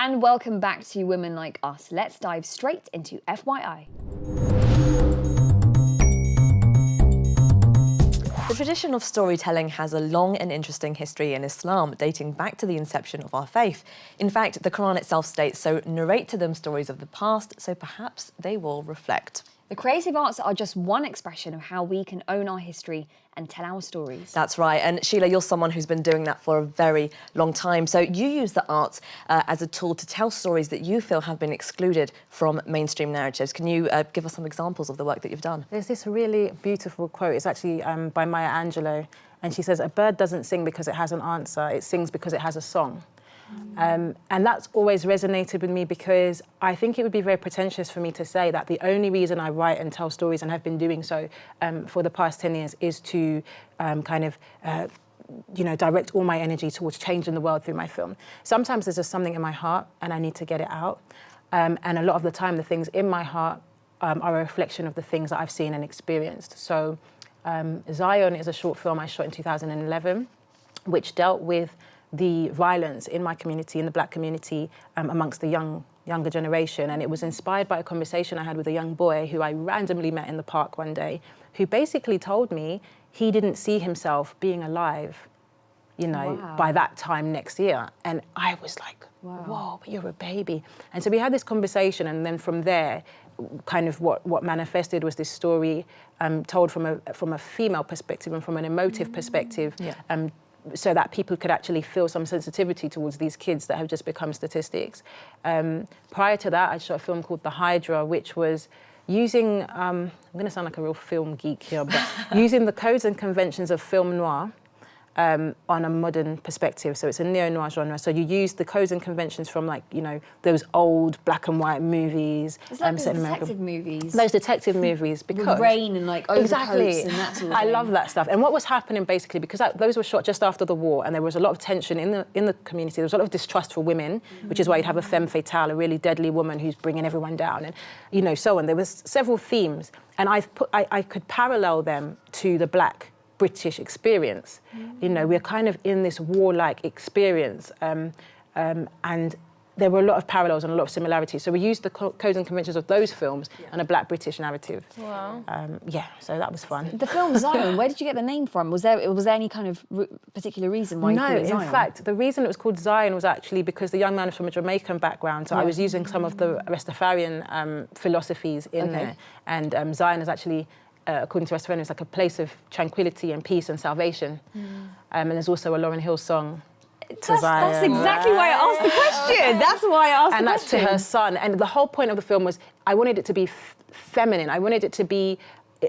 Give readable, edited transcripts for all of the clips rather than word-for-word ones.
and welcome back to Women Like Us. Let's dive straight into FYI. The tradition of storytelling has a long and interesting history in Islam, dating back to the inception of our faith. In fact, the Quran itself states, so narrate to them stories of the past, so perhaps they will reflect. The creative arts are just one expression of how we can own our history and tell our stories. That's right, and Sheila, you're someone who's been doing that for a very long time. So you use the arts as a tool to tell stories that you feel have been excluded from mainstream narratives. Can you give us some examples of the work that you've done? There's this really beautiful quote. It's actually by Maya Angelou, and she says, "A bird doesn't sing because it has an answer, it sings because it has a song." And that's always resonated with me because I think it would be very pretentious for me to say that the only reason I write and tell stories, and have been doing so for the past 10 years, is to direct all my energy towards changing the world through my film. Sometimes there's just something in my heart and I need to get it out. And a lot of the time, the things in my heart are a reflection of the things that I've seen and experienced. So Zion is a short film I shot in 2011, which dealt with the violence in my community, in the Black community, amongst the younger generation. And it was inspired by a conversation I had with a young boy who I randomly met in the park one day, who basically told me he didn't see himself being alive, by that time next year. And I was like, whoa, but you're a baby. And so we had this conversation, and then from there, kind of what manifested was this story told from a female perspective and from an emotive perspective, so that people could actually feel some sensitivity towards these kids that have just become statistics. Prior to that, I shot a film called The Hydra, which was using, I'm going to sound like a real film geek here, but using the codes and conventions of film noir on a modern perspective. So it's a neo-noir genre. So you use the codes and conventions from, those old black and white movies. It's like those detective movies. Those detective movies, because... With rain and, overcoats exactly. and that sort of I thing. love that stuff. And what was happening, basically, because those were shot just after the war, and there was a lot of tension in the community. There was a lot of distrust for women, which is why you'd have a femme fatale, a really deadly woman who's bringing everyone down, and, so on. There was several themes, and I could parallel them to the Black British experience. We're kind of in this warlike experience, and there were a lot of parallels and a lot of similarities. So we used the codes and conventions of those films and a Black British narrative. Wow. So that was fun. The film Zion, where did you get the name from? Was there any kind of particular reason why you called it Zion? No, in fact, the reason it was called Zion was actually because the young man is from a Jamaican background, so I was using some of the Rastafarian philosophies in there, and Zion is actually, according to Rastafarian, it's like a place of tranquility and peace and salvation. And there's also a Lauryn Hill song to Zion. That's exactly why I asked the question. That's why I asked the question. And that's to her son. And the whole point of the film was I wanted it to be feminine. I wanted it to be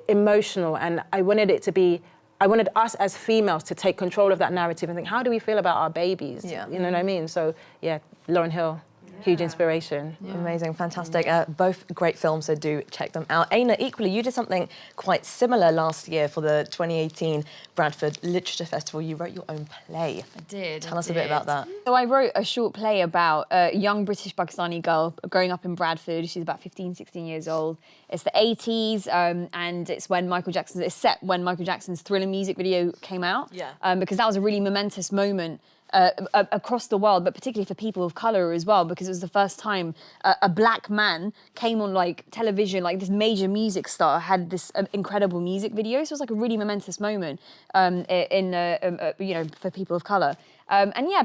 emotional. And I wanted us as females to take control of that narrative and think, how do we feel about our babies? Yeah. You know what I mean? So, Lauryn Hill. Huge inspiration. Yeah. Amazing, fantastic. Both great films, so do check them out. Aina, equally, you did something quite similar last year for the 2018 Bradford Literature Festival. You wrote your own play. I did. Tell us a bit about that. So I wrote a short play about a young British Pakistani girl growing up in Bradford. She's about 15, 16 years old. It's the 80s, and it's set when Michael Jackson's Thriller music video came out. Yeah. Because that was a really momentous moment across the world, but particularly for people of colour as well, because it was the first time a black man came on television, this major music star had this incredible music video. So it was a really momentous moment for people of colour.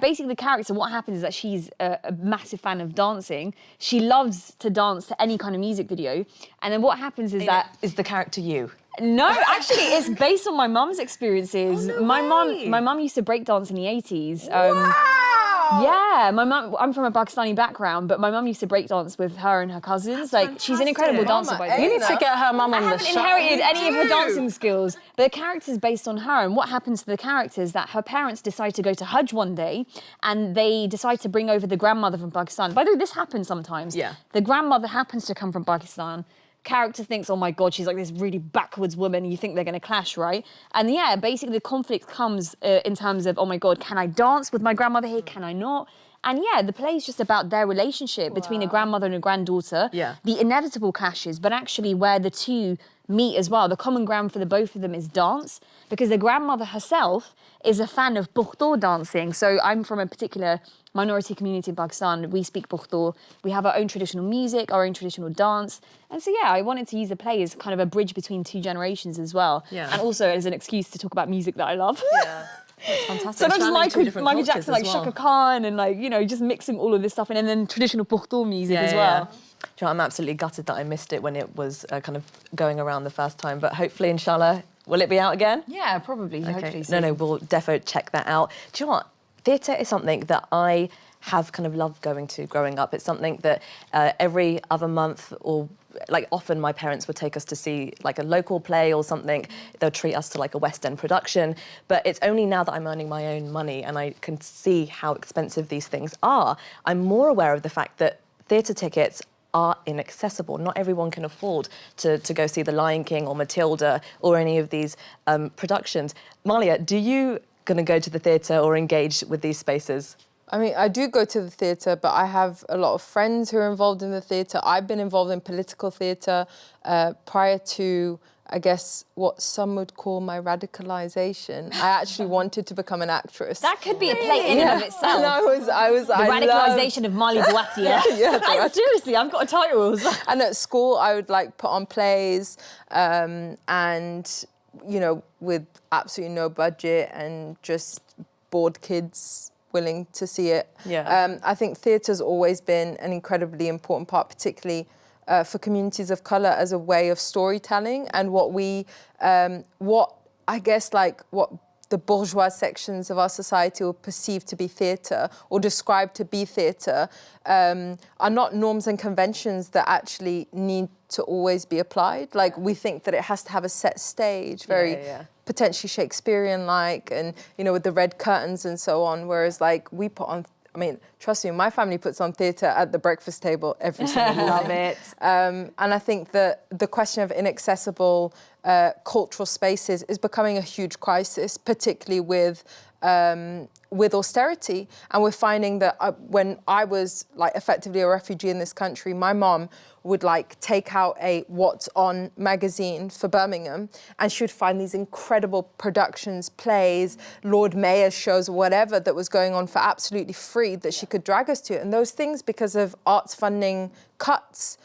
Basically the character, what happens is that she's a massive fan of dancing. She loves to dance to any kind of music video. And then what happens is that... Is the character you? No, actually, it's based on my mum's experiences. Oh, no my mum used to break dance in the 80s. Wow! Yeah, I'm from a Pakistani background, but my mum used to break dance with her and her cousins. She's an incredible dancer, by the way. You need to get her mum on the show. I haven't inherited any of her dancing skills. But the character's based on her, and what happens to the character is that her parents decide to go to Hajj one day, and they decide to bring over the grandmother from Pakistan. By the way, this happens sometimes. Yeah. The grandmother happens to come from Pakistan. Character thinks, oh my God, she's this really backwards woman. You think they're going to clash, right? And basically the conflict comes in terms of, oh my God, can I dance with my grandmother here? Can I not? And yeah, the play is just about their relationship between a grandmother and a granddaughter, the inevitable clashes, but actually where the two meet as well. The common ground for the both of them is dance, because the grandmother herself is a fan of Purto dancing. So I'm from a particular minority community in Pakistan. We speak Purto. We have our own traditional music, our own traditional dance. And so, yeah, I wanted to use the play as kind of a bridge between two generations as well. Yeah. And also as an excuse to talk about music that I love. Yeah. That's fantastic. So not just Michael Michael Jackson, like Shaka Khan, and like, you know, just mixing all of this stuff in, and then traditional Purto music as well. Do you know, I'm absolutely gutted that I missed it when it was kind of going around the first time, but hopefully, inshallah, will it be out again? Yeah, probably. Okay. Hopefully so. No, we'll defo check that out. Do you know what? Theatre is something that I have kind of loved going to growing up. It's something that every other month, or like often my parents would take us to see like a local play or something. They'll treat us to like a West End production. But it's only now that I'm earning my own money and I can see how expensive these things are, I'm more aware of the fact that theatre tickets are inaccessible. Not everyone can afford to go see The Lion King or Matilda or any of these productions. Malia, do you going to go to the theatre or engage with these spaces? I mean, I do go to the theatre, but I have a lot of friends who are involved in the theatre. I've been involved in political theatre prior to, I guess, what some would call my radicalisation. I actually wanted to become an actress. That could be a play in and of itself. And I was the radicalisation of Mali Bouattia. Seriously, I've got a title. And at school, I would like put on plays and, you know, with absolutely no budget and just bored kids willing to see it. Yeah. I think theatre's always been an incredibly important part, particularly for communities of colour, as a way of storytelling, and what the bourgeois sections of our society will perceive to be theatre or describe to be theatre are not norms and conventions that actually need to always be applied. Like, we think that it has to have a set stage, very potentially Shakespearean-like, and, you know, with the red curtains and so on, whereas, like, we put on, I mean, trust me, my family puts on theatre at the breakfast table every single morning. Love it. And I think that the question of inaccessible cultural spaces is becoming a huge crisis, particularly with austerity. And we're finding that when I was like effectively a refugee in this country, my mom would like take out a What's On magazine for Birmingham, and she would find these incredible productions, plays, Lord Mayor's shows, whatever that was going on for absolutely free that she could drag us to. And those things, because of arts funding cuts,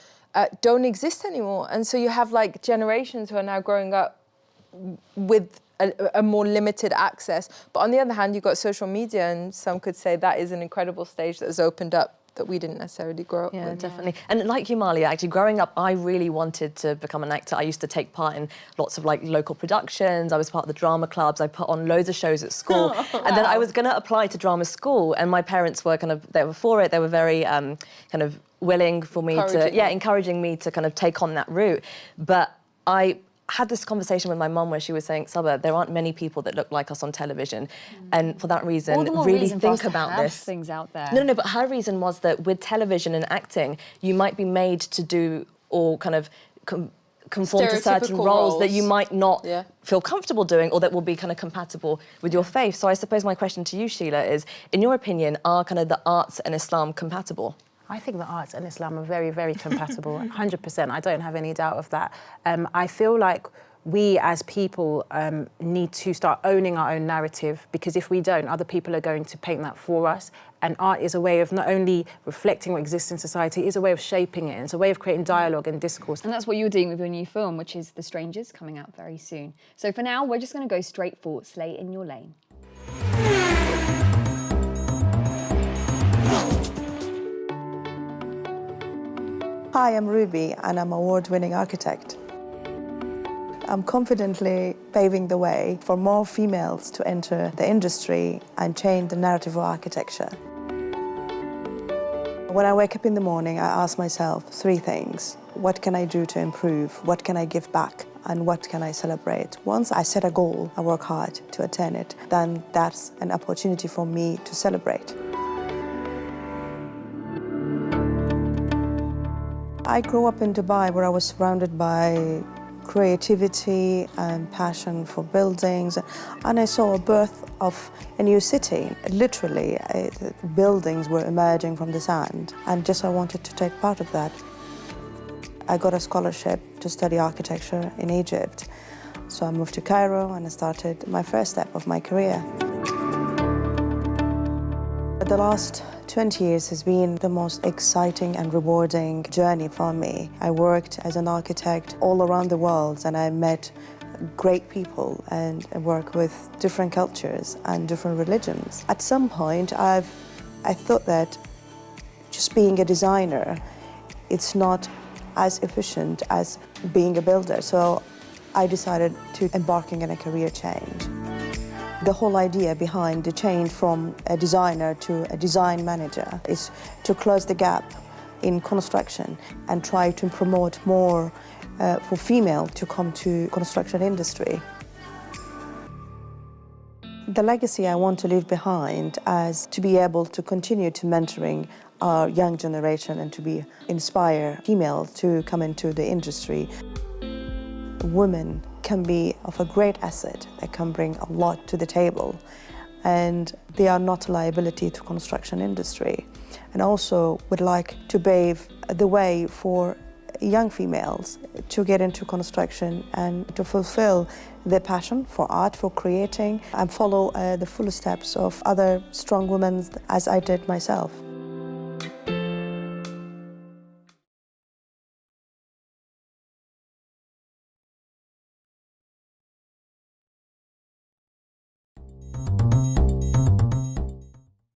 don't exist anymore. And so you have like generations who are now growing up with a more limited access. But on the other hand, you've got social media, and some could say that is an incredible stage that has opened up that we didn't necessarily grow up with. Yeah, definitely. And like you, Malia, actually, growing up, I really wanted to become an actor. I used to take part in lots of like local productions. I was part of the drama clubs. I put on loads of shows at school. And then I was going to apply to drama school, and my parents were they were for it. They were very kind of willing for me encouraging me to kind of take on that route. But I had this conversation with my mum where she was saying, Saba, there aren't many people that look like us on television. And for that reason, All the more really reason for us think to about have this. things out there. No, but her reason was that with television and acting, you might be made to do or kind of conform to certain roles that you might not feel comfortable doing, or that will be kind of compatible with your faith. So I suppose my question to you, Sheila, is, in your opinion, are kind of the arts and Islam compatible? I think the arts and Islam are very, very compatible, 100%. I don't have any doubt of that. I feel like we as people need to start owning our own narrative, because if we don't, other people are going to paint that for us. And art is a way of not only reflecting what exists in society, it is a way of shaping it. It's a way of creating dialogue and discourse. And that's what you're doing with your new film, which is The Strangers, coming out very soon. So for now, we're just going to go straight for Slay in Your Lane. Hi, I'm Ruby, and I'm an award-winning architect. I'm confidently paving the way for more females to enter the industry and change the narrative of architecture. When I wake up in the morning, I ask myself 3 things. What can I do to improve? What can I give back? And what can I celebrate? Once I set a goal, I work hard to attain it, then that's an opportunity for me to celebrate. I grew up in Dubai, where I was surrounded by creativity and passion for buildings, and I saw a birth of a new city. Literally, buildings were emerging from the sand, and just I wanted to take part of that. I got a scholarship to study architecture in Egypt, so I moved to Cairo and I started my first step of my career. The last 20 years has been the most exciting and rewarding journey for me. I worked as an architect all around the world, and I met great people and work with different cultures and different religions. At some point, I thought that just being a designer, it's not as efficient as being a builder. So I decided to embarking on a career change. The whole idea behind the change from a designer to a design manager is to close the gap in construction and try to promote more for female to come to construction industry. The legacy I want to leave behind is to be able to continue to mentoring our young generation and to inspire female to come into the industry. Women can be of a great asset. They can bring a lot to the table, and they are not a liability to construction industry. And also would like to pave the way for young females to get into construction and to fulfill their passion for art, for creating, and follow the full steps of other strong women as I did myself.